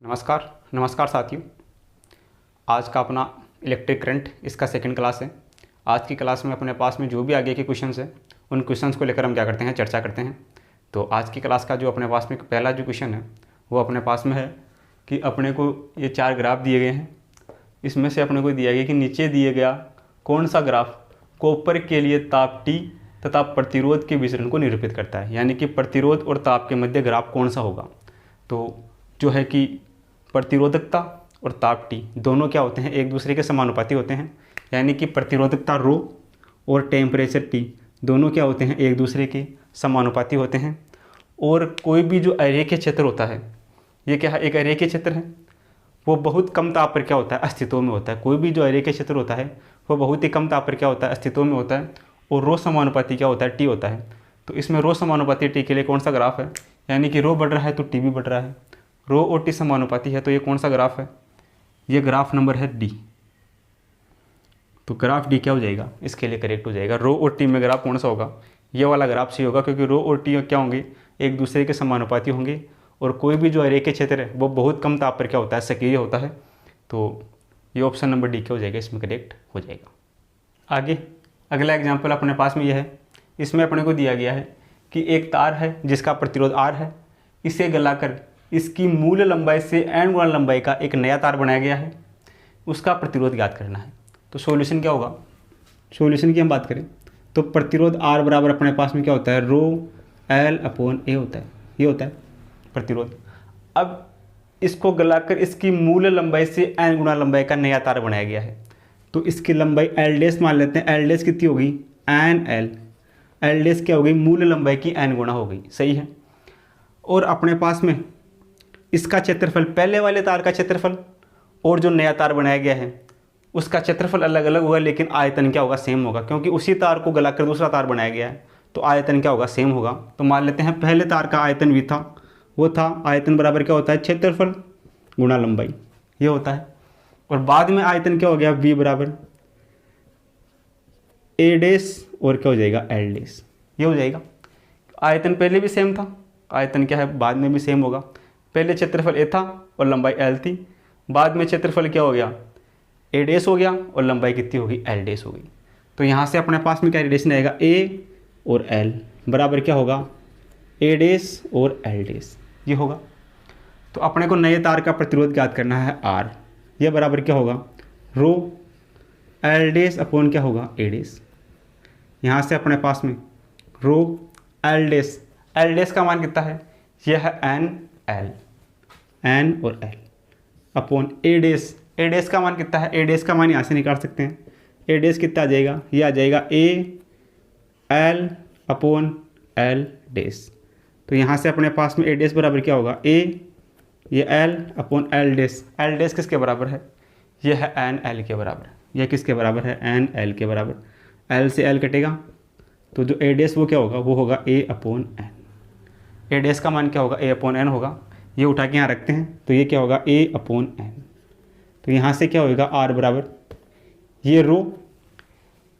नमस्कार साथियों। आज का अपना इलेक्ट्रिक करंट इसका सेकंड क्लास है। आज की क्लास में अपने पास में जो भी आगे के क्वेश्चंस हैं उन क्वेश्चंस को लेकर हम क्या करते हैं, चर्चा करते हैं। तो आज की क्लास का जो अपने पास में पहला जो क्वेश्चन है वो अपने पास में है कि अपने को ये 4 ग्राफ दिए गए हैं। इसमें से अपने को दिया गया कि नीचे दिए गया कौन सा ग्राफ कॉपर के लिए ताप T तथा प्रतिरोध के विचरण को निरूपित करता है, यानी कि प्रतिरोध और ताप के मध्य ग्राफ कौन सा होगा। तो जो है कि प्रतिरोधकता और ताप T दोनों क्या होते हैं, एक दूसरे के समानुपाती होते हैं, यानी कि प्रतिरोधकता ρ और टेम्परेचर T दोनों क्या होते हैं, एक दूसरे के समानुपाती होते हैं। और कोई भी जो अरेखीय क्षेत्र होता है, ये क्या है, एक अरेखीय क्षेत्र है, वो बहुत कम ताप पर क्या होता है, अस्तित्व में होता है। कोई भी जो अरेखीय क्षेत्र होता है वो बहुत ही कम ताप पर क्या होता है, अस्तित्व में होता है। और ρ समानुपाती क्या होता है, T होता है। तो इसमें ρ समानुपाती T के लिए कौन सा ग्राफ है, यानी कि ρ बढ़ रहा है तो T भी बढ़ रहा है। ρ और T समानुपाती है तो ये कौन सा ग्राफ है, ये ग्राफ नंबर है D। तो ग्राफ D क्या हो जाएगा, इसके लिए करेक्ट हो जाएगा। ρ और T में ग्राफ कौन सा होगा, ये वाला ग्राफ सही होगा, क्योंकि ρ और T क्या होंगे, एक दूसरे के समानुपाती होंगे। और कोई भी जो अरेखीय क्षेत्र है वो बहुत कम ताप पर क्या होता है, सक्रिय होता है। तो ये ऑप्शन नंबर D क्या हो जाएगा, इसमें करेक्ट हो जाएगा। आगे अगला एग्जाम्पल अपने पास में यह है। इसमें अपने को दिया गया है कि एक तार है जिसका प्रतिरोध R है, इसे गलाकर इसकी मूल लंबाई से n गुना लंबाई का एक नया तार बनाया गया है, उसका प्रतिरोध ज्ञात करना है। तो सॉल्यूशन क्या होगा, सॉल्यूशन की हम बात करें तो प्रतिरोध R बराबर अपने पास में क्या होता है, ρL/A होता है, ये होता है प्रतिरोध। अब इसको गलाकर इसकी मूल लंबाई से n गुना लंबाई का नया तार बनाया गया है, तो इसकी लंबाई L' मान लेते हैं। L' कितनी होगी, NL। L' क्या हो गई, मूल लंबाई की n गुना हो गई, सही है। और अपने पास में इसका क्षेत्रफल, पहले वाले तार का क्षेत्रफल और जो नया तार बनाया गया है उसका क्षेत्रफल अलग अलग होगा, लेकिन आयतन क्या होगा, सेम होगा, क्योंकि उसी तार को गलाकर दूसरा तार बनाया गया है। तो आयतन क्या होगा, सेम होगा। तो मान लेते हैं पहले तार का आयतन भी था, वो था आयतन बराबर क्या होता है, क्षेत्रफल गुणा लंबाई, ये होता है। और बाद में आयतन क्या हो गया, V बराबर A' और क्या हो जाएगा, L', ये हो जाएगा। आयतन पहले भी सेम था, आयतन क्या है बाद में भी सेम होगा। पहले क्षेत्रफल A था और लंबाई L थी, बाद में क्षेत्रफल क्या हो गया, A' हो गया और लंबाई कितनी होगी, L' हो गई। तो यहाँ से अपने पास में क्या रिलेशन आएगा, A और L बराबर क्या होगा, A' और L', ये होगा। तो अपने को नए तार का प्रतिरोध ज्ञात करना है R, ये बराबर क्या होगा, ρL' अपॉन क्या होगा, A'। यहाँ से अपने पास में ρL' का मान कितना है, यह है N और L अपॉन A' का मान कितना है, A' का मान यहाँ से निकाल सकते हैं। A' कितना आ जाएगा, ये आ जाएगा AL अपॉन L'। तो यहाँ से अपने पास में A' बराबर क्या होगा, ये L अपॉन L' किसके बराबर है, यह है NL के बराबर। यह किसके बराबर है, NL के बराबर। L से L कटेगा तो जो A' वो क्या होगा, वो होगा A अपॉन N। A' का मान क्या होगा, A अपॉन N होगा। ये उठा के यहाँ रखते हैं तो ये क्या होगा, A अपॉन N। तो यहाँ से क्या होगा, R बराबर ये ρ,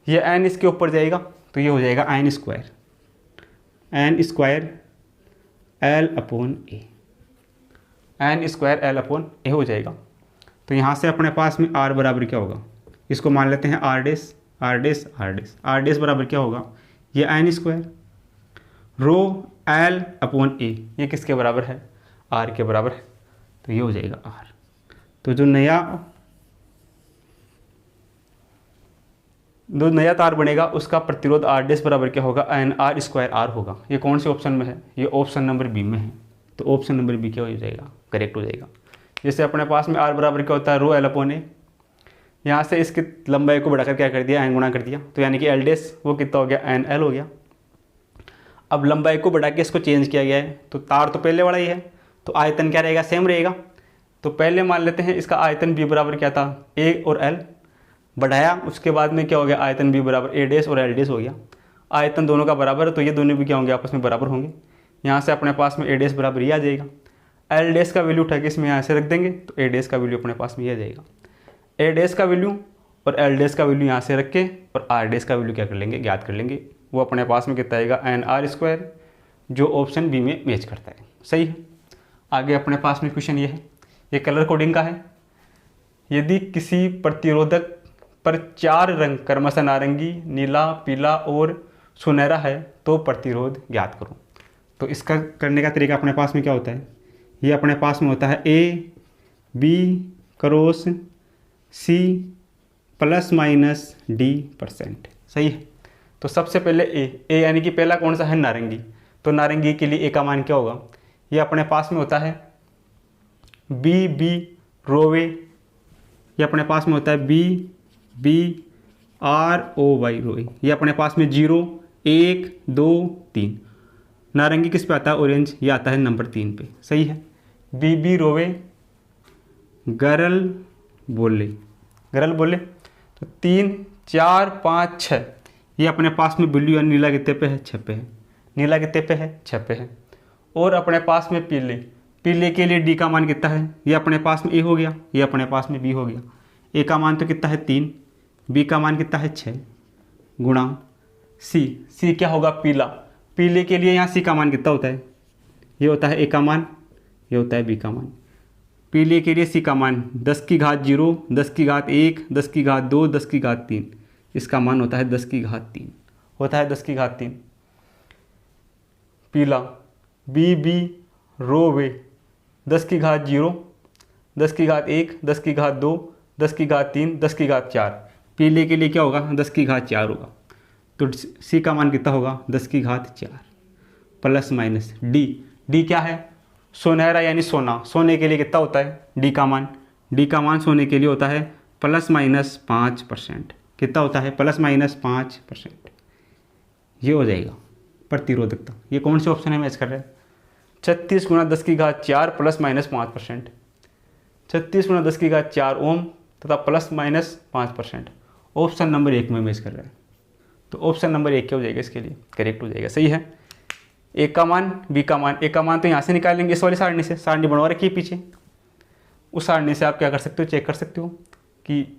ये N इसके ऊपर जाएगा तो ये हो जाएगा N square L upon A, N square L upon A हो जाएगा। तो यहाँ से अपने पास में R बराबर क्या होगा, इसको मान लेते हैं R' बराबर क्या होगा, ये N square ρL upon A, ये किसके बराबर है, R के बराबर है। तो ये हो जाएगा R। तो जो नया तार बनेगा उसका प्रतिरोध R' बराबर क्या होगा, NR स्क्वायर R होगा। ये कौन से ऑप्शन में है, ये ऑप्शन नंबर B में है। तो ऑप्शन नंबर B क्या हो जाएगा, करेक्ट हो जाएगा। जैसे अपने पास में R बराबर क्या होता है, ρL अपॉन A। यहाँ से इसकी लंबाई को बढ़ाकर क्या कर दिया, N गुना कर दिया, तो यानी कि L' वो कितना हो गया, NL हो गया। अब लंबाई को बढ़ा के इसको चेंज किया गया है, तो तार तो पहले वाला ही है, तो आयतन क्या रहेगा, सेम रहेगा। तो पहले मान लेते हैं इसका आयतन B बराबर क्या था, A और L, बढ़ाया उसके बाद में क्या हो गया, आयतन B बराबर A' और L' हो गया। आयतन दोनों का बराबर है तो ये दोनों भी क्या होंगे, आपस में बराबर होंगे। यहाँ से अपने पास में A' बराबर ये आ जाएगा। L' का वैल्यू उठा के इसमें यहाँ से रख देंगे तो A' का वैल्यू अपने पास में ये आ जाएगा। A' का वैल्यू और L' का वैल्यू यहाँ से रख के और R' का वैल्यू क्या कर लेंगे, ज्ञात कर लेंगे। वो अपने पास में कितना आएगा, NR स्क्वायर, जो ऑप्शन B में मैच करता है, सही है। आगे अपने पास में क्वेश्चन ये है, ये कलर कोडिंग का है। यदि किसी प्रतिरोधक पर 4 रंग क्रमशः नारंगी, नीला, पीला और सुनहरा है तो प्रतिरोध ज्ञात करो। तो इसका करने का तरीका अपने पास में क्या होता है, ये अपने पास में होता है A B cross C plus minus D%। सही है। तो सबसे पहले ए यानी कि पहला कौन सा है, नारंगी। तो नारंगी के लिए ए का मान क्या होगा, ये अपने पास में होता है बी रोवे, ये अपने पास में होता है BROY रोए, ये अपने पास में 0 1 2 3। नारंगी किस पे आता है, ऑरेंज, ये आता है नंबर 3 पे। सही है। बी रोवे गरल बोले, तो 3 4 5 6, ये अपने पास में ब्लू या नीला कितने पे है, 6 पे है। नीला कितने पे है, 6 पे है। और अपने पास में पीले के लिए डी का मान कितना है, ये अपने पास में ए हो गया, ये अपने पास में बी हो गया। ए का मान तो कितना है 3, बी का मान कितना है 6 गुणा सी क्या होगा, पीले के लिए यहाँ सी का मान कितना होता है, ये होता है ए का मान, ये होता है बी का मान। पीले के लिए सी का मान 10 की घात 0, 10 की घात 1, 10 की घात 2, 10 की घात 3, इसका मान होता है 10 की घात 3, होता है 10 की घात 3। पीला बी रोवे 10 की घात 0, 10 की घात 1, 10 की घात 2, 10 की घात 3, 10 की घात 4। पीले के लिए क्या होगा, 10 की घात 4 होगा। तो सी का मान कितना होगा, 10 की घात 4 प्लस माइनस डी क्या है, सुनहरा यानी सोना। सोने के लिए कितना होता है, डी का मान सोने के लिए होता है प्लस माइनस 5%। कितना होता है, प्लस माइनस 5%। ये हो जाएगा प्रतिरोधकता। ये कौन से ऑप्शन में मैच कर रहा है, 36 गुणा 10 की घात 4 प्लस माइनस 5%। 36 गुणा 10 की घात 4 ओम तथा प्लस माइनस 5%। ऑप्शन नंबर 1 में मैच कर रहा है। तो ऑप्शन नंबर 1 क्या हो जाएगा, इसके लिए करेक्ट हो जाएगा। सही है। ए का मान बी का मान, ए का मान तो यहाँ से निकालेंगे इस वाली सारणी से, सारणी बनवा रखी है पीछे, उस सारणी से आप क्या कर सकते हो, चेक कर सकते हो कि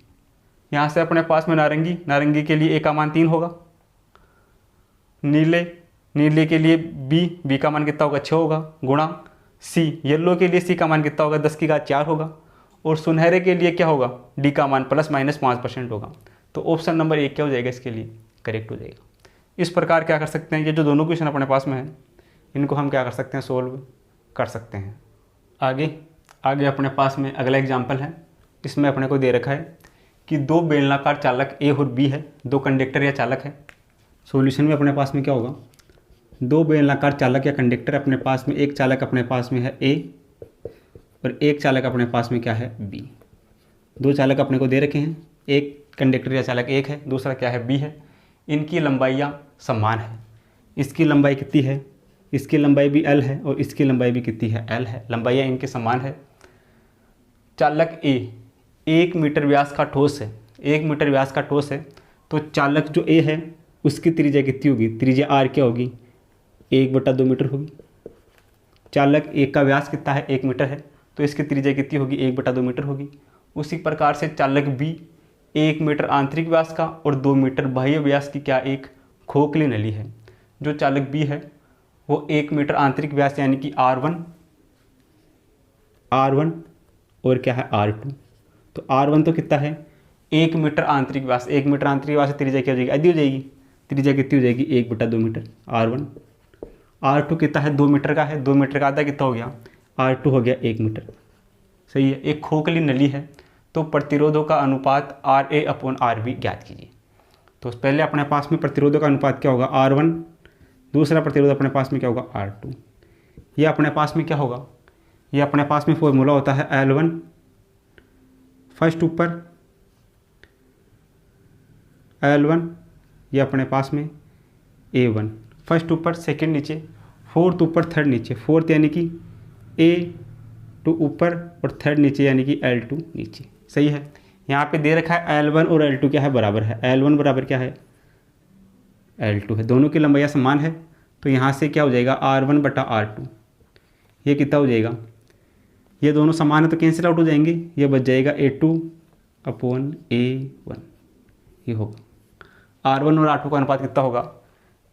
यहाँ से अपने पास में नारंगी के लिए ए का मान 3 होगा। नीले के लिए बी का मान कितना होगा, 6 होगा गुणा सी, येलो के लिए सी का मान कितना होगा, 10 की घात 4 होगा। और सुनहरे के लिए क्या होगा, डी का मान प्लस माइनस 5% होगा। तो ऑप्शन नंबर 1 क्या हो जाएगा, इसके लिए करेक्ट हो जाएगा। इस प्रकार क्या कर सकते हैं, ये जो दोनों क्वेश्चन अपने पास में है इनको हम क्या कर सकते हैं, सोल्व कर सकते हैं। आगे अपने पास में अगला एग्जाम्पल है। इसमें अपने को दे रखा है कि 2 बेलनाकार चालक ए और बी है, 2 कंडक्टर या चालक है। सॉल्यूशन में अपने पास में क्या होगा, 2 बेलनाकार चालक या कंडक्टर अपने पास में, एक चालक अपने पास में है ए और एक चालक अपने पास में क्या है, बी। 2 चालक अपने को दे रखे हैं, एक कंडक्टर या चालक एक है, दूसरा क्या है, बी है। इनकी लंबाइयाँ समान है। इसकी लंबाई कितनी है, इसकी लंबाई भी L है और इसकी लंबाई भी कितनी है, L है। लंबाइयाँ इनके समान है। चालक ए 1 मीटर व्यास का ठोस है, 1 मीटर व्यास का ठोस है। तो चालक जो ए है उसकी त्रिज्या कितनी होगी, त्रिज्या R क्या होगी, 1/2 मीटर होगी। चालक ए का व्यास कितना है, 1 मीटर है, तो इसकी त्रिज्या कितनी होगी, 1/2 मीटर होगी। उसी प्रकार से चालक बी 1 मीटर आंतरिक व्यास का और 2 मीटर बाह्य व्यास की क्या, एक खोखली नली है। जो चालक बी है वो 1 मीटर आंतरिक व्यास यानी कि R1 और क्या है, R2। तो R1 तो कितना है, 1 मीटर आंतरिक व्यास, 1 मीटर आंतरिक व्यास से त्रिज्या क्या हो जाएगी, आधी हो जाएगी। त्रिज्या कितनी हो जाएगी, 1/2 मीटर R1। R2 कितना है, 2 मीटर का है, 2 मीटर का आधा कितना हो गया, R2 हो गया 1 मीटर। सही है। एक खोखली नली है तो प्रतिरोधों का अनुपात RA/RB ज्ञात कीजिए। तो पहले अपने पास में प्रतिरोधों का अनुपात क्या होगा, R1, दूसरा प्रतिरोध अपने पास में क्या होगा, R2। ये अपने पास में क्या होगा, ये अपने पास में फॉर्मूला होता है L1 फर्स्ट ऊपर, L1 ये अपने पास में A1 फर्स्ट ऊपर, सेकंड नीचे, फोर्थ ऊपर, थर्ड नीचे। फोर्थ यानी कि A2 ऊपर और थर्ड नीचे यानी कि L2 नीचे। सही है। यहाँ पे दे रखा है L1 और L2 क्या है, बराबर है। L1 बराबर क्या है, L2 है। दोनों की लंबाइयाँ समान है तो यहाँ से क्या हो जाएगा, R1/R2। ये कितना हो जाएगा, ये दोनों समान है तो कैंसिल आउट हो जाएंगे, ये बच जाएगा A2/A1। ये होगा R1 और R2 का अनुपात कितना होगा,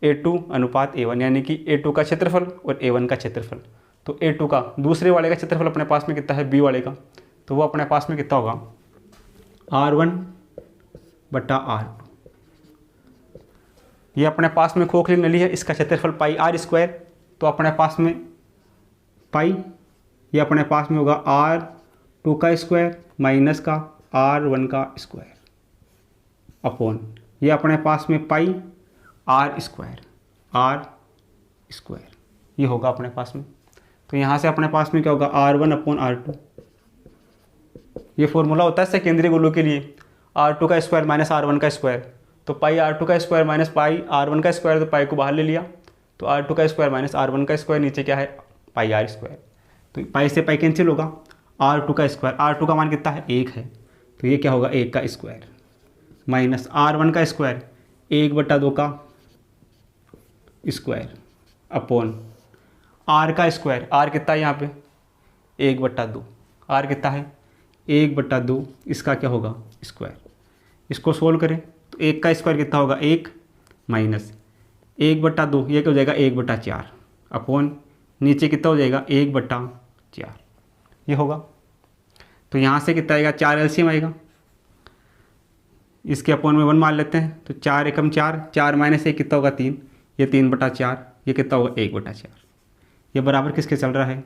A2/A1 यानी कि A2 का क्षेत्रफल और A1 का क्षेत्रफल। तो A2 का दूसरे वाले का क्षेत्रफल अपने पास में कितना है B वाले का, तो वो अपने पास में कितना होगा R1/R2। ये अपने पास में खोखली नली है, इसका क्षेत्रफल पाई R स्क्वायर, तो अपने पास में पाई ये अपने पास में होगा R2 का स्क्वायर माइनस का R1 का स्क्वायर अपॉन ये अपने पास में पाई R स्क्वायर ये होगा अपने पास में। तो यहाँ से अपने पास में क्या होगा R1/R2। ये फॉर्मूला होता है सेकेंडरी गोलों के लिए, R2 का स्क्वायर माइनस R1 का स्क्वायर, तो पाई R2 का स्क्वायर माइनस पाई R1 का स्क्वायर, तो पाई को बाहर ले लिया, तो R2 का स्क्वायर माइनस R1 का स्क्वायर, नीचे क्या है पाई R स्क्वायर, तो पाई से पाई कैंसिल होगा, R2 का स्क्वायर, R2 का मान कितना है 1 है, तो ये क्या होगा 1 का स्क्वायर माइनस R1 का स्क्वायर 1/2 का स्क्वायर अपॉन R का स्क्वायर, R कितना है यहाँ पे 1/2, R कितना है 1/2, इसका क्या होगा स्क्वायर। इसको सोल्व करें तो 1 का स्क्वायर कितना होगा 1 माइनस 1/2, ये क्या हो जाएगा 1/4 अपॉन नीचे कितना हो जाएगा 1/4 ये होगा। तो यहाँ से कितना आएगा 4 एलसीएम आएगा, इसके अपॉन में 1 मान लेते हैं, तो 4 एकम 4, 4 माइनस 1 कितना होगा 3, ये 3/4, ये कितना होगा 1/4, ये बराबर किसके चल रहा है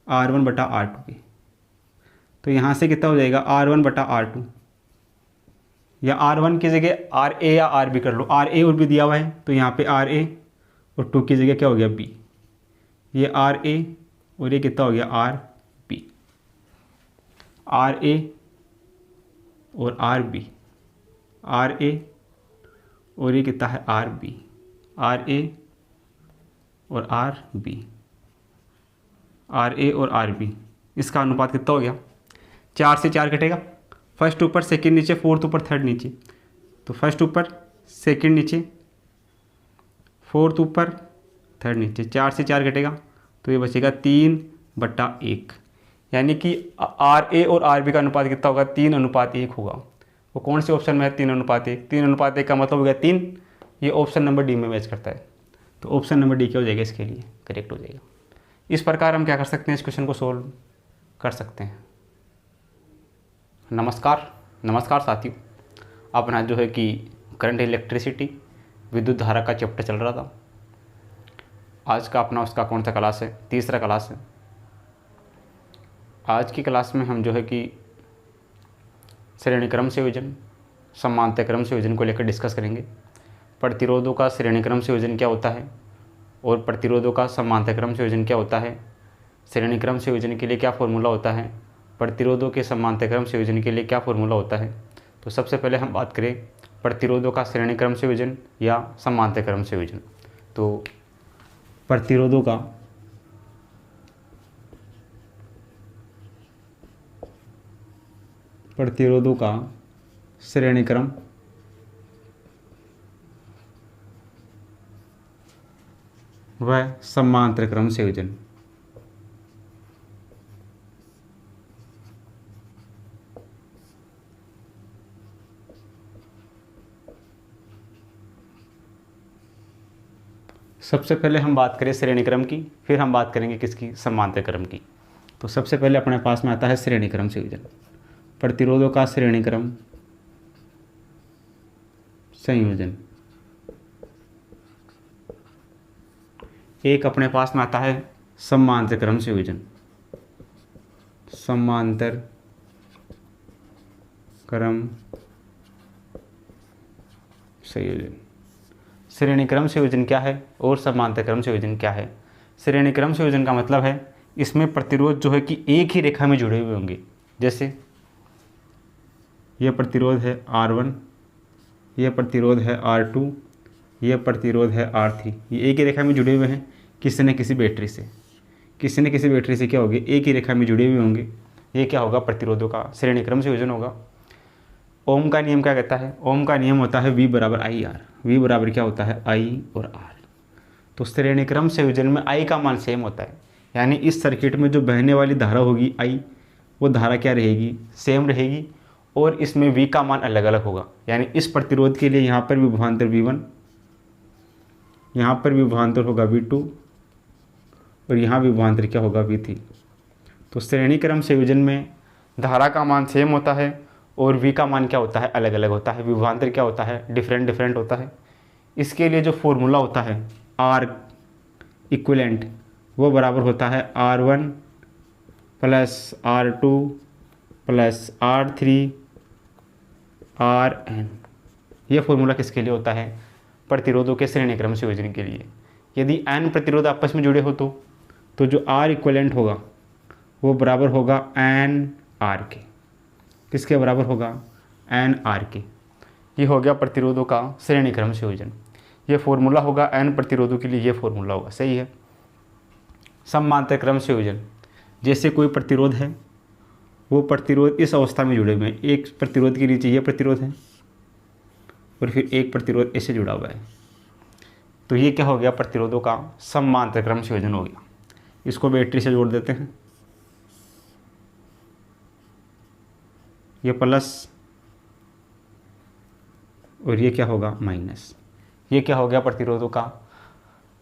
R1/R2 के। तो यहाँ से कितना हो जाएगा R1/R2, या R1 की जगह RA या RB कर लो, RA और B दिया हुआ है, तो यहाँ पे RA और 2 की जगह क्या हो गया B, ये RA और ये कितना हो गया RB, RA और RB, RA और ये कितना है RB, RA और RB, RA और RB, इसका अनुपात कितना हो गया 4 से 4 कटेगा, फर्स्ट ऊपर सेकंड नीचे, फोर्थ ऊपर थर्ड नीचे, तो फर्स्ट ऊपर सेकंड नीचे, फोर्थ ऊपर थर्ड नीचे, 4 से 4 कटेगा, तो ये बचेगा 3/1, यानी कि RA और RB का अनुपात कितना होगा 3:1 होगा। वो कौन से ऑप्शन में है 3:1, 3:1 का मतलब हो गया 3, ये ऑप्शन नंबर डी में मैच करता है, तो ऑप्शन नंबर डी क्या हो जाएगा इसके लिए करेक्ट हो जाएगा। इस प्रकार हम क्या कर सकते हैं इस क्वेश्चन को सोल्व कर सकते हैं। नमस्कार साथियों, अपना जो है कि करंट इलेक्ट्रिसिटी विद्युत धारा का चैप्टर चल रहा था। आज का अपना उसका कौन सा क्लास है, तीसरा क्लास है। आज की क्लास में हम जो है कि श्रेणी क्रम संयोजन, समांतर क्रम संयोजन को लेकर डिस्कस करेंगे। प्रतिरोधों का श्रेणी क्रम संयोजन क्या होता है और प्रतिरोधों का समांतर क्रम संयोजन क्या होता है, श्रेणी क्रम संयोजन के लिए क्या फॉर्मूला होता है, प्रतिरोधों के समांतर क्रम संयोजन के लिए क्या फॉर्मूला होता है। तो सबसे पहले हम बात करें प्रतिरोधों का श्रेणी क्रम संयोजन या समांतर क्रम संयोजन। तो प्रतिरोधों का श्रेणी क्रम वह समांतर क्रम संयोजन। सबसे पहले हम बात करें श्रेणी क्रम की, फिर हम बात करेंगे किसकी, समांतर क्रम की। तो सबसे पहले अपने पास में आता है श्रेणी क्रम संयोजन, प्रतिरोधों का श्रेणी क्रम संयोजन। एक अपने पास में आता है समांतर क्रम संयोजन, समांतर क्रम संयोजन। श्रेणी क्रम संयोजन क्या है और समांतर क्रम संयोजन क्या है। श्रेणी क्रम संयोजन का मतलब है इसमें प्रतिरोध जो है कि एक ही रेखा में जुड़े हुए होंगे। जैसे यह प्रतिरोध है R1, यह प्रतिरोध है R2, यह प्रतिरोध है R3, ये एक ही रेखा में जुड़े हुए हैं किसी न किसी बैटरी से क्या होगी, एक ही रेखा में जुड़े हुए होंगे। ये क्या होगा, प्रतिरोधों का श्रेणी क्रम संयोजन होगा। ओम का नियम क्या कहता है, ओम का नियम होता है V बराबर IR। V बराबर क्या होता है I और R। तो श्रेणी क्रम संयोजन में I का मान सेम होता है, यानी इस सर्किट में जो बहने वाली धारा होगी I, वो धारा क्या रहेगी, सेम रहेगी, और इसमें V का मान अलग अलग होगा। यानी इस प्रतिरोध के लिए यहाँ पर विभवांतर V1, यहाँ पर विभवांतर होगा V2, और यहाँ विभवांतर क्या होगा V3। तो श्रेणी क्रम संयोजन में धारा का मान सेम होता है और V का मान क्या होता है, अलग अलग होता है। विभवांतर क्या होता है, डिफरेंट डिफरेंट होता है। इसके लिए जो फॉर्मूला होता है R इक्विवेलेंट वो बराबर होता है R1 plus R2 plus R3 Rn। ये फॉर्मूला किसके लिए होता है, प्रतिरोधों के श्रेणी क्रम संयोजन के लिए। यदि n प्रतिरोध आपस में जुड़े हो तो जो R इक्विवेलेंट होगा वो बराबर होगा n R के। किसके बराबर होगा, n R के। ये हो गया प्रतिरोधों का श्रेणी क्रम संयोजन। ये फॉर्मूला होगा n प्रतिरोधों के लिए, ये फॉर्मूला होगा, सही है। समांतर क्रम संयोजन, जैसे कोई प्रतिरोध है, वो प्रतिरोध इस अवस्था में जुड़े हुए हैं। एक प्रतिरोध के नीचे ये प्रतिरोध है और फिर एक प्रतिरोध ऐसे जुड़ा हुआ है, तो ये क्या हो गया, प्रतिरोधों का समांतर क्रम संयोजन हो गया। इसको बैटरी से जोड़ देते हैं, ये प्लस और ये क्या होगा, माइनस। ये क्या हो गया, प्रतिरोधों का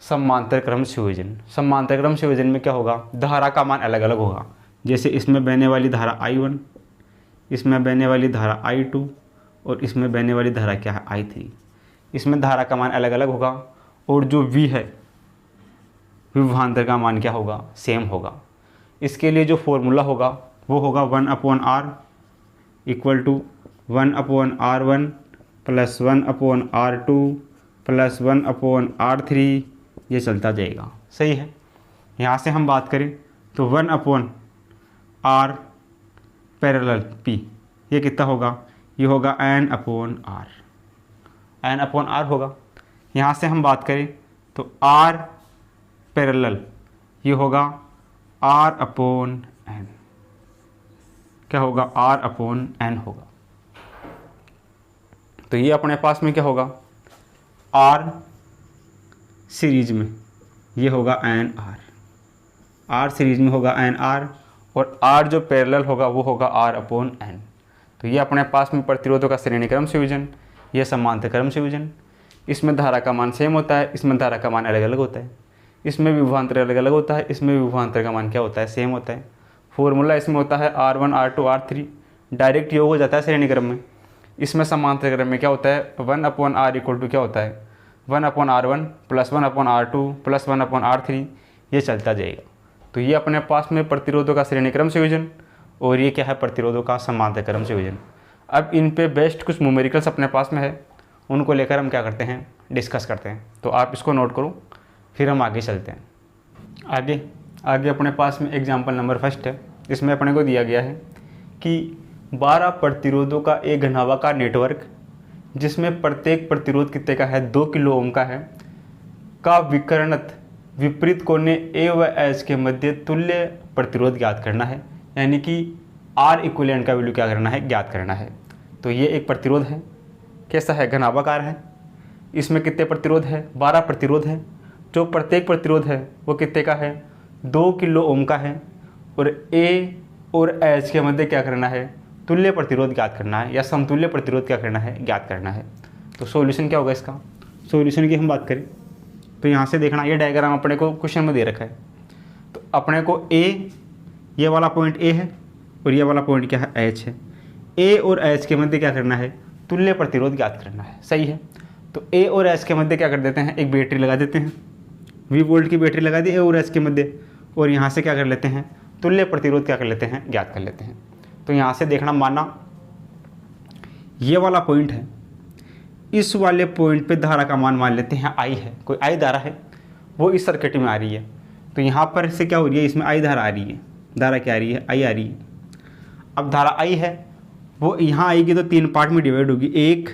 समांतर क्रम संयोजन। समांतर क्रम संयोजन में क्या होगा, धारा का मान अलग अलग होगा। जैसे इसमें बहने वाली धारा I1, इसमें बहने वाली धारा I2 और इसमें बहने वाली धारा क्या है, I3। इसमें धारा का मान अलग अलग होगा और जो V है, विभवांतर का मान क्या होगा, सेम होगा। इसके लिए जो फॉर्मूला होगा वो होगा 1/R equal to 1/R1 plus 1/R2 plus 1/R3, ये चलता जाएगा, सही है। यहाँ से हम बात करें तो 1/R पैरेलल P, ये कितना होगा, ये होगा n/R, n/R होगा। यहाँ से हम बात करें तो R पैरेलल ये होगा R/n, क्या होगा, R/n होगा। तो ये अपने पास में क्या होगा, R सीरीज में ये होगा nR, R सीरीज में होगा nR और R जो पैरेलल होगा वो होगा R/n। तो ये अपने पास में प्रतिरोधों का श्रेणी क्रम संयोजन, ये समांतर क्रम संयोजन। इसमें धारा का मान सेम होता है, इसमें धारा का मान अलग अलग होता है। इसमें विभवांतर अलग अलग होता है, इसमें विभवांतर का मान क्या होता है, सेम होता है। फॉर्मूला इसमें होता है R1 R2 R3, डायरेक्ट योग हो जाता है श्रेणी क्रम में। इसमें समांतर क्रम में क्या होता है, 1/R इक्वल टू क्या होता है, 1/R1 plus 1/R2 plus 1/R3, ये चलता जाएगा। तो ये अपने पास में प्रतिरोधों का श्रेणी क्रम संयोजन और ये क्या है, प्रतिरोधों का समांतर क्रम संयोजन। अब इन पे बेस्ट कुछ न्यूमेरिकल्स अपने पास में है, उनको लेकर हम क्या करते हैं, डिस्कस करते हैं। तो आप इसको नोट करो, फिर हम आगे चलते हैं। आगे अपने पास में एग्जाम्पल नंबर 1 है। इसमें अपने को दिया गया है कि 12 प्रतिरोधों का एक घनाभाकार नेटवर्क, जिसमें प्रत्येक प्रतिरोध कितने का है, 2 किलो ओम का है, का विकर्णत विपरीत कोने A व H के मध्य तुल्य प्रतिरोध ज्ञात करना है। यानी कि R इक्विवेलेंट का वैल्यू क्या करना है, ज्ञात करना है। तो ये एक प्रतिरोध है, कैसा है, घनाभाकार है। इसमें कितने प्रतिरोध है, 12 प्रतिरोध है। जो प्रत्येक प्रतिरोध है वो कितने का है, 2 किलो ओम का है और A और H के मध्य क्या करना है, तुल्य प्रतिरोध ज्ञात करना है या समतुल्य प्रतिरोध क्या करना है, ज्ञात करना है। तो सॉल्यूशन क्या होगा इसका, सॉल्यूशन की हम बात करें तो यहाँ से देखना, ये डायग्राम अपने को क्वेश्चन में दे रखा है। तो अपने को A, ये वाला पॉइंट A है और ये वाला पॉइंट क्या है, H है। A और H के मध्य क्या करना है, तुल्य प्रतिरोध ज्ञात करना है, सही है। तो A और H के मध्य क्या कर देते हैं, एक बैटरी लगा देते हैं, 20 वोल्ट की बैटरी लगा दी A और H के मध्य, और यहाँ से क्या कर लेते हैं, तुल्य प्रतिरोध क्या कर लेते हैं, ज्ञात कर लेते हैं। तो यहाँ से देखना, माना ये वाला पॉइंट है, इस वाले पॉइंट पे धारा का मान मान लेते हैं I है, कोई I धारा है, वो इस सर्किट में आ रही है। तो यहाँ पर से क्या हो रही है, इसमें I धारा आ रही है, धारा क्या आ रही है, I आ रही है। अब धारा I है वो यहाँ आएगी तो 3 पार्ट में डिवाइड होगी, 1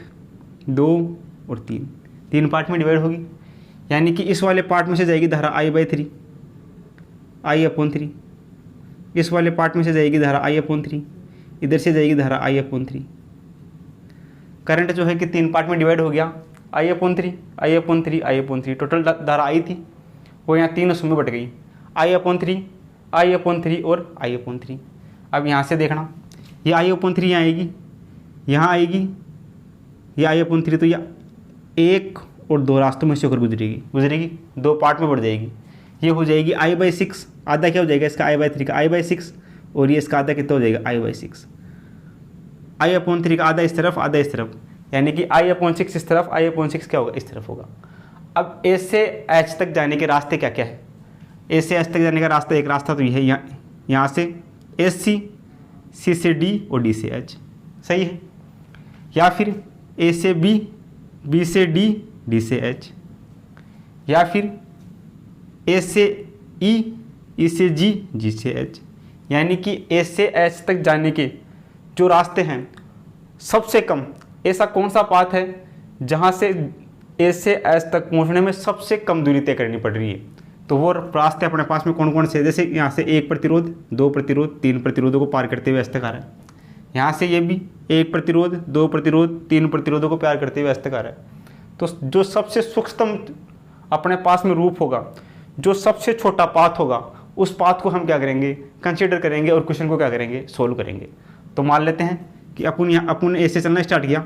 2 और 3 पार्ट में डिवाइड होगी। यानी कि इस वाले पार्ट में से जाएगी धारा I/3, I/3। इस वाले पार्ट में से जाएगी धारा I/3, इधर से जाएगी धारा I/3। करंट जो है कि 3 पार्ट में डिवाइड हो गया, I/3 I/3 I/3। टोटल धारा I थी वो यहाँ 3 हिस्सों में बट गई, I/3 I/3 और I/3। अब यहाँ से देखना, ये I/3 यहाँ आएगी, यहाँ आएगी, ये I/3, तो यह 1 और 2 रास्तों में से होकर गुजरेगी, 2 पार्ट में बढ़ जाएगी। ये हो जाएगी I/6, आधा क्या हो जाएगा इसका I/3 का I/6, और ये इसका आधा कितना हो जाएगा I/6। I/3 का आधा इस तरफ, आधा इस तरफ, यानी कि I/6 इस तरफ, I/6 क्या होगा इस तरफ होगा। अब A से H तक जाने के रास्ते क्या क्या है? A से H तक जाने का रास्ता, एक रास्ता तो ये है, यहाँ से SC, C से D और D से H, सही है। या फिर A से B, B से D, D से H, या फिर A से E, E से G, G से H, यानी कि A से H तक जाने के जो रास्ते हैं सबसे कम ऐसा कौन सा पाथ है जहाँ से A से H तक पहुँचने में सबसे कम दूरी तय करनी पड़ रही है? तो वो रास्ते अपने पास में कौन कौन से, जैसे यहाँ से 1 प्रतिरोध, 2 प्रतिरोध, 3 प्रतिरोधों को पार करते हुए H तक आ रहा है। यहाँ से ये भी 1 प्रतिरोध, 2 प्रतिरोध, 3 प्रतिरोधों को पार करते हुए H तक आ रहा है। तो जो सबसे सूक्ष्म अपने पास में रूप होगा, जो सबसे छोटा पाथ होगा, उस पाथ को हम क्या करेंगे, कंसीडर करेंगे और क्वेश्चन को क्या करेंगे, सोल्व करेंगे। तो मान लेते हैं कि अपन ए से चलना स्टार्ट किया,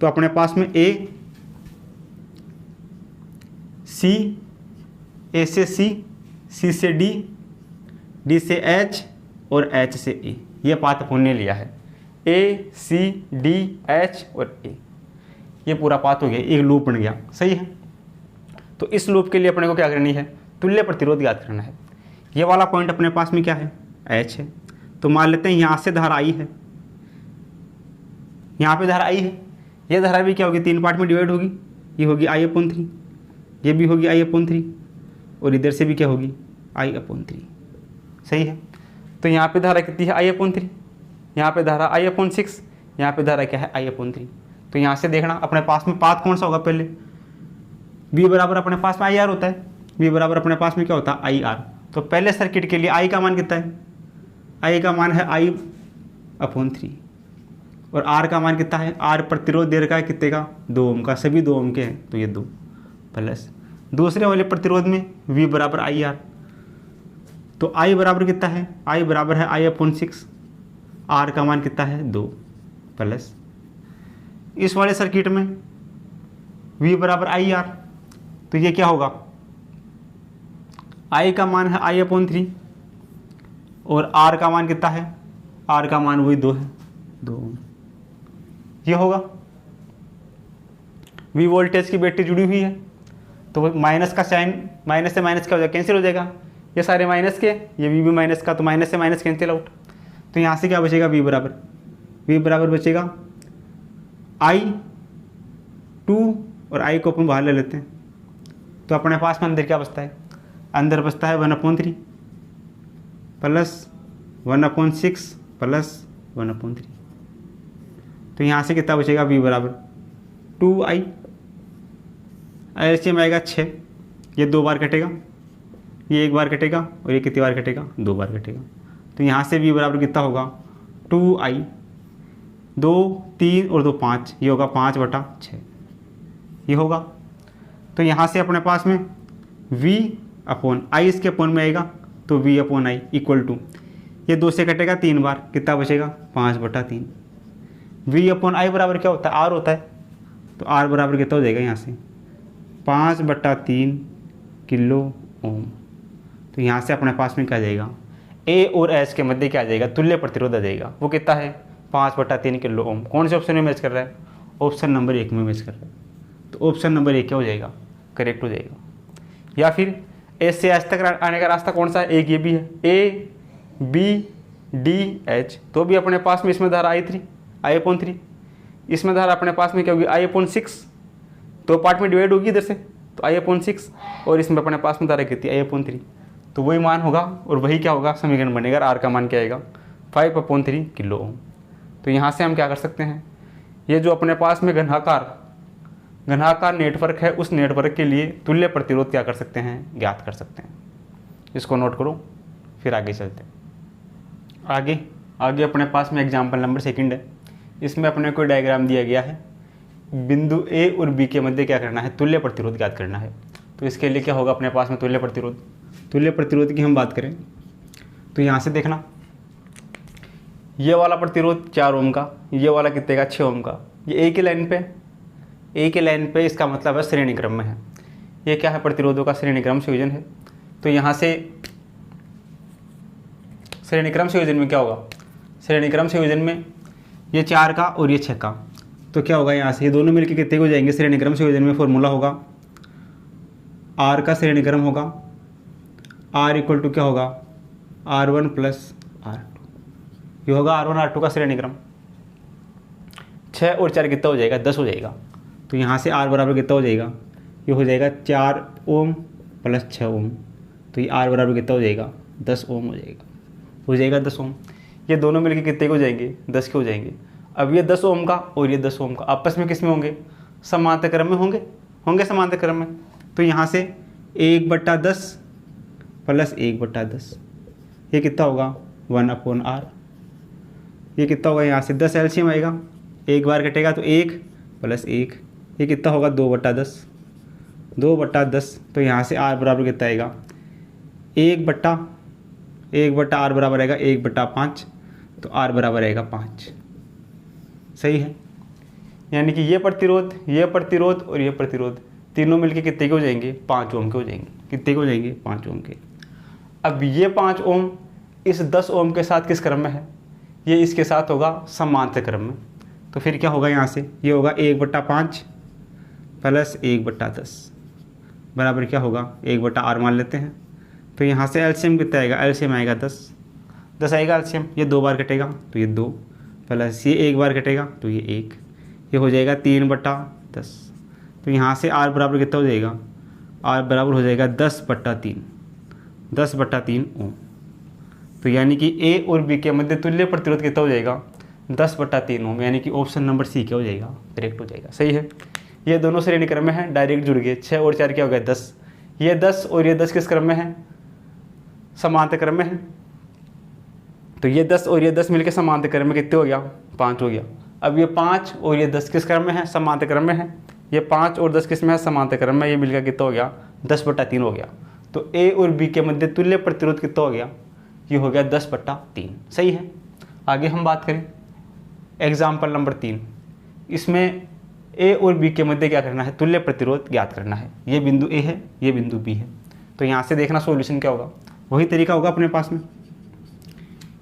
तो अपने पास में ए से सी, सी से डी, डी से एच और एच से ए, ये पाथ अपन ने लिया है। ए सी डी एच और ए, ये पूरा पाथ हो गया, एक लूप बन गया, सही है। तो इस लूप के लिए अपने को क्या करनी है, तुल्य प्रतिरोध ज्ञात करना है। ये वाला पॉइंट अपने पास में क्या है, एच है। तो मान लेते हैं यहाँ से धारा आई है, यहाँ पे धारा आई है, ये धारा भी क्या होगी, 3 पार्ट में डिवाइड होगी। ये होगी I/3, ये भी होगी I/3, और इधर से भी क्या होगी I/3, सही है। तो यहाँ पे धारा कितनी है I/3, यहाँ पे धारा I/6, यहाँ पे धारा क्या है I/3। तो यहाँ से देखना अपने पास में पाथ कौन सा होगा, पहले V बराबर अपने पास में IR होता है, V बराबर अपने पास में क्या होता है IR। तो पहले सर्किट के लिए I का मान कितना है, I का मान है I/3, और R का मान कितना है, R प्रतिरोध दे रखा है कितने का, 2 ओम का, सभी 2 ओम के हैं, तो ये 2 प्लस दूसरे वाले प्रतिरोध में V बराबर IR। तो I बराबर कितना है, I बराबर है I/6, R का मान कितना है 2 प्लस इस वाले सर्किट में V बराबर IR। तो ये क्या होगा, I का मान है I/3 और R का मान कितना है, R का मान वही 2 है, 2 ओम। ये होगा V वोल्टेज की बैटरी जुड़ी हुई है, तो माइनस का साइन, माइनस से माइनस क्या हो जाएगा, कैंसिल हो जाएगा, ये सारे माइनस के, ये V भी माइनस का, तो माइनस से माइनस कैंसिल आउट। तो यहाँ से क्या बचेगा, V बराबर बचेगा I/2, और I को अपन बाहर ले लेते हैं। तो अपने पास में अंदर क्या बचता है, अंदर बचता है 1/3 प्लस 1/6 प्लस 1/3। तो यहाँ से कितना बचेगा, V बराबर 2I, ऐसे में आएगा 6, ये 2 बार कटेगा, ये 1 बार कटेगा, और ये कितनी बार कटेगा, 2 बार कटेगा। तो यहाँ से V बराबर कितना होगा, 2I, 2 3 और 2 5, ये होगा 5/6, ये होगा। तो यहाँ से अपने पास में V/I इसके अपॉन में आएगा, तो V/I इक्वल टू, ये 2 से कटेगा 3 बार, कितना बचेगा, 5/3। V/I बराबर क्या होता है, R होता है, तो R बराबर कितना हो जाएगा, यहाँ से 5/3 किलो ओम। तो यहाँ से अपने पास में क्या आ जाएगा, A और H के मध्य क्या आ जाएगा, तुल्य प्रतिरोध आ जाएगा। वो कितना है, 5/3 किलो ओम। कौन से ऑप्शन में मैच कर रहा है, ऑप्शन नंबर 1 में मैच कर रहा है। तो ऑप्शन नंबर 1 क्या हो जाएगा, करेक्ट हो जाएगा। या फिर A से H तक आने का रास्ता कौन सा है, एक ये भी है, A B D H, तो भी अपने पास में इसमें धारा I/3, इसमें धारा अपने पास में क्या होगी, I/6, 2 पार्ट में डिवाइड होगी इधर से, तो I/6, और इसमें अपने पास में धारा कितनी, I/3। तो वही मान होगा, और वही क्या होगा, समीकरण बनेगा, R का मान क्या आएगा, 5/3 किलो ओम। तो यहाँ से हम क्या कर सकते हैं, ये जो अपने पास में घनाकार नेटवर्क है, उस नेटवर्क के लिए तुल्य प्रतिरोध क्या कर सकते हैं, ज्ञात कर सकते हैं। इसको नोट करो, फिर आगे चलते हैं। आगे अपने पास में एग्जाम्पल नंबर 2 है। इसमें अपने को डायग्राम दिया गया है, बिंदु A और B के मध्य क्या करना है, तुल्य प्रतिरोध ज्ञात करना है। तो इसके लिए क्या होगा अपने पास में, तुल्य प्रतिरोध की हम बात करें तो यहाँ से देखना, ये वाला प्रतिरोध 4 ओम का, ये वाला कितने का, 6 ओम का। ये एक ही लाइन पे इसका मतलब है श्रेणी क्रम में है। ये क्या है, प्रतिरोधों का श्रेणी क्रम संयोजन है। तो यहाँ से श्रेणीक्रम संयोजन में क्या होगा, श्रेणीक्रम संयोजन में ये 4 का और ये 6 का, तो क्या होगा यहाँ से ये दोनों मिलकर कितने हो जाएंगे। श्रेणीक्रम संयोजन में फॉर्मूला होगा R का श्रेणीक्रम होगा, R इक्वल टू क्या होगा R1 प्लस R2, ये होगा R1 R2 का श्रेणीक्रम। 6 और 4 कितना हो जाएगा 10 हो जाएगा, तो यहाँ से R बराबर कितना हो जाएगा, ये हो जाएगा 4 ओम प्लस 6 ओम, तो ये R बराबर कितना हो जाएगा 10 ओम हो जाएगा 10 ओम। ये दोनों मिलके कितने के हो जाएंगे 10 के हो जाएंगे। अब ये 10 ओम का और ये 10 ओम का आपस में किस में होंगे, समांतर क्रम में होंगे समांतर क्रम में। तो यहाँ से 1/10 प्लस 1/10 ये कितना होगा 1/R। ये कितना होगा यहाँ से 10 एलसीएम आएगा, एक बार कटेगा तो 1 प्लस 1, ये कितना होगा 2/10 तो यहाँ से R बराबर कितना आएगा 1/R बराबर आएगा 1/5, तो R बराबर आएगा 5। सही है, यानी कि ये प्रतिरोध और ये प्रतिरोध तीनों मिलके कितने के हो जाएंगे 5 ओम के हो जाएंगे। कितने के हो जाएंगे 5 ओम के। अब ये 5 ओम इस 10 ओम के साथ किस क्रम में है, ये इसके साथ होगा समांतर क्रम में। तो फिर क्या होगा यहाँ से, ये होगा 1/5 प्लस 1/10 बराबर क्या होगा 1/R मान लेते हैं। तो यहाँ से एलसीएम कितना आएगा, एलसीएम आएगा 10 आएगा एलसीएम। ये 2 बार कटेगा तो ये 2 प्लस ये 1 बार कटेगा तो ये 1, ये हो जाएगा 3/10। तो यहाँ से R बराबर कितना हो जाएगा, R बराबर हो जाएगा 10/3 ओम। तो यानी कि A और B के मध्य तुल्य प्रतिरोध कितना हो जाएगा 10/3 ओम, यानी कि ऑप्शन नंबर सी क्या हो जाएगा करेक्ट हो जाएगा। सही है, ये दोनों श्रेणी क्रम में है, डायरेक्ट जुड़ गए। 6 और 4 क्या हो गया 10, ये 10 और ये 10 किस क्रम में है समांतर क्रम में है। तो ये 10 और ये 10 मिलकर समांतर क्रम में कितने हो गया 5 हो गया। अब ये 5 और ये 10 किस क्रम में है समांतर क्रम में है, ये 5 और 10 किस में है समांतर क्रम में, ये मिलकर कितना हो गया 10/3 हो गया। तो A और B के मध्य तुल्य प्रतिरोध कितना हो गया, ये हो गया 10/3। सही है, आगे हम बात करें एग्जाम्पल नंबर 3। इसमें A और B के मध्य क्या करना है, तुल्य प्रतिरोध ज्ञात करना है। ये बिंदु A है, ये बिंदु B है। तो यहाँ से देखना सॉल्यूशन क्या होगा, वही तरीका होगा अपने पास में।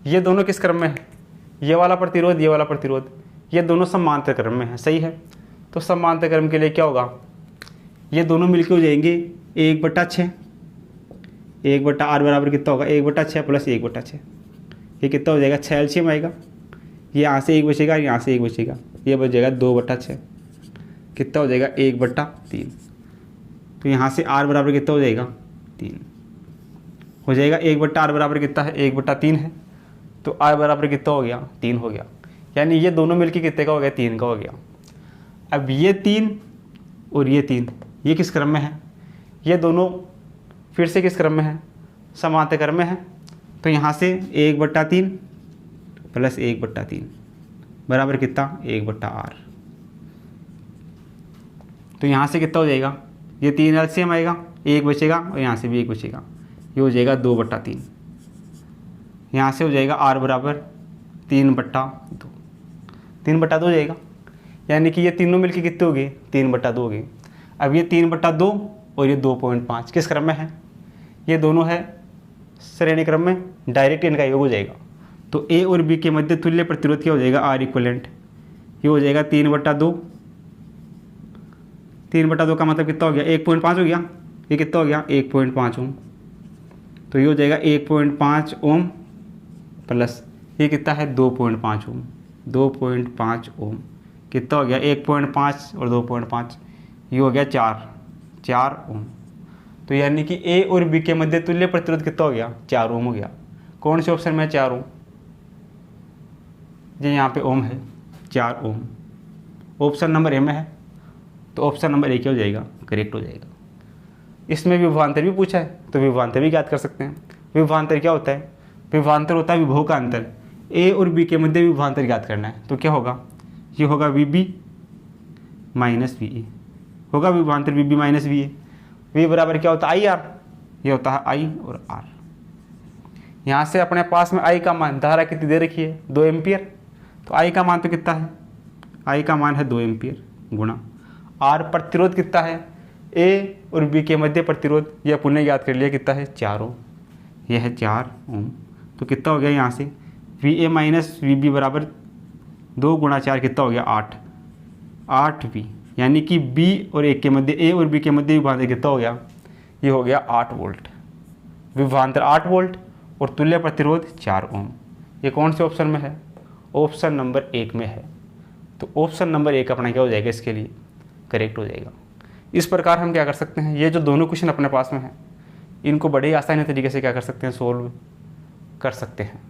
ये दोनों किस क्रम में है, ये वाला प्रतिरोध ये वाला प्रतिरोध, ये दोनों समांतर क्रम में है। सही है, तो समांतर क्रम के लिए क्या होगा, ये दोनों मिलके हो जाएंगे 1/6। 1/R बराबर कितना होगा 1/6 प्लस 1/6, ये कितना हो जाएगा 6 एलसीएम आएगा। ये यहाँ से 1 बचेगा, यहाँ से 1 बचेगा, ये बच जाएगा 2/6, कितना हो जाएगा 1/3। तो यहाँ से R बराबर कितना हो जाएगा 3 हो जाएगा। 1/R बराबर कितना है 1/3 है, तो R बराबर कितना हो गया 3 हो गया। यानी ये दोनों मिलके कितने का हो गया 3 का हो गया। अब ये 3 और ये 3 ये किस क्रम में है, ये दोनों फिर से किस क्रम में है समांतर क्रम में है। तो यहाँ से 1/3 प्लस 1/3 बराबर कितना 1/R। तो यहाँ से कितना हो जाएगा, ये 3 एलसीएम आएगा, 1 बचेगा और यहाँ से भी 1 बचेगा, ये हो जाएगा 2/3। यहाँ से हो जाएगा R बराबर 3/2, 3/2 हो जाएगा। यानी कि ये तीनों मिलके कितने हो गए 3/2 हो गए। अब ये 3/2 और ये 2.5 किस क्रम में है, ये दोनों है श्रेणी क्रम में, डायरेक्ट इनका योग हो जाएगा। तो A और B के मध्य तुल्य प्रतिरोध क्या हो जाएगा R इक्वलेंट, ये हो जाएगा 3/2। 3/2 का मतलब कितना हो गया 1.5 हो गया, ये कितना हो गया 1.5 ओम। तो ये हो जाएगा 1.5 ओम प्लस ये कितना है 2.5 ओम। 2.5 ओम कितना हो गया 1.5 और 2.5, ये हो गया 4 ओम। तो यानी कि A और B के मध्य तुल्य प्रतिरोध कितना हो गया 4 ओम हो गया। कौन से ऑप्शन में है 4 ओम, ये यहाँ पे ओम है 4 ओम, ऑप्शन नंबर ए में है। तो ऑप्शन नंबर ए क्या हो जाएगा करेक्ट हो जाएगा। इसमें विभवांतर भी पूछा है, तो विभवांतर भी ज्ञात कर सकते हैं। विभवांतर क्या होता है, विभवांतर होता है विभव का अंतर। A और B के मध्य विभवांतर ज्ञात करना है, तो क्या होगा, ये होगा VB माइनस VA, होगा विभवांतर VB माइनस VA। V बराबर क्या होता है IR, ये होता है I और R। यहाँ से अपने पास में I का मान, धारा कितनी दे रखी है 2 एम्पियर, तो I का मान तो कितना है, I का मान है 2 एम्पियर गुणा R प्रतिरोध कितना है ए और बी के मध्य प्रतिरोध ये अपन ने याद कर लिया कितना है 4 ओम, यह है 4 ओम। तो कितना हो गया यहाँ से V A minus V B बराबर 2 गुणा 4 कितना हो गया 8 वी, यानी कि बी और ए के मध्य, ए और बी के मध्य विभाजन कितना हो गया, ये हो गया 8 वोल्ट, विभवांतर 8 वोल्ट और तुल्य प्रतिरोध 4 ओम। ये कौन से ऑप्शन में है, ऑप्शन नंबर 1 में है। तो ऑप्शन नंबर 1 अपना क्या हो जाएगा, इसके लिए करेक्ट हो जाएगा। इस प्रकार हम क्या कर सकते हैं, ये जो दोनों क्वेश्चन अपने पास में हैं इनको बड़े ही आसानी तरीके से क्या कर सकते हैं, सोल्व कर सकते हैं।